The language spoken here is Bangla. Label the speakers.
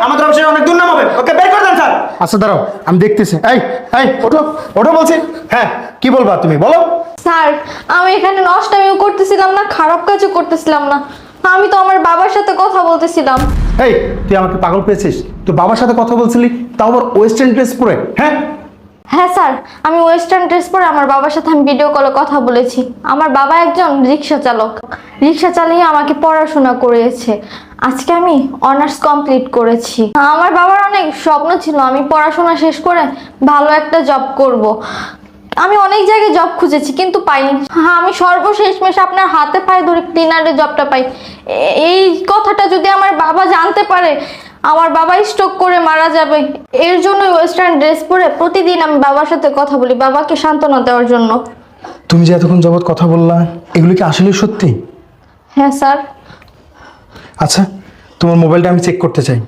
Speaker 1: আমাদের অফিসে অনেক দুর্নাম হবে, ওকে বের করে দেন স্যার।
Speaker 2: আচ্ছা দাঁড়াও, আমি দেখতেছি। এই এই ওঠো, ওঠো বলছি। হ্যাঁ, কি বলবা তুমি বলো।
Speaker 3: স্যার, আমি এখানে নষ্টামিও করতেছিলাম না, খারাপ কাজও করতেছিলাম না। আমি তো আমার বাবার সাথে কথা বলতেছিলাম।
Speaker 2: এই, তুই আমাকে পাগল পেয়েছিস? তুই বাবার সাথে কথা বলছিলি, তাও আবার ওয়েস্টার্ন ড্রেস পরে? হ্যাঁ
Speaker 3: হ্যাঁ স্যার, আমি ওয়েস্টার্ন ড্রেস পরে আমার বাবার সাথে আমি ভিডিও কলে কথা বলেছি। আমার বাবা একজন রিক্সা চালক, রিক্সা চালিয়ে আমাকে পড়াশোনা করিয়েছে। আজকে আমি অনার্স কমপ্লিট করেছি। আমার বাবার অনেক স্বপ্ন ছিল আমি পড়াশোনা শেষ করে ভালো একটা জব করব। আমি অনেক জায়গায় জব খুঁজেছি কিন্তু পাইনি। হ্যাঁ, আমি সর্বশেষমেশ আপনার হাতে পায়ে ধরে ক্লিনারের জবটা পাই। এই কথাটা যদি আমার বাবা জানতে পারে, আমার বাবা স্ট্রোক করে মারা যাবে। এর জন্য ওয়েস্টার্ন ড্রেস পরে প্রতিদিন আমি বাবার সাথে কথা বলি, বাবাকে সান্ত্বনা দেওয়ার জন্য।
Speaker 2: তুমি যে এতক্ষণ যাবৎ কথা বললা, এগুলো কি আসলে সত্যি?
Speaker 3: হ্যাঁ স্যার।
Speaker 2: আচ্ছা, তোমার মোবাইলটা আমি চেক করতে চাই।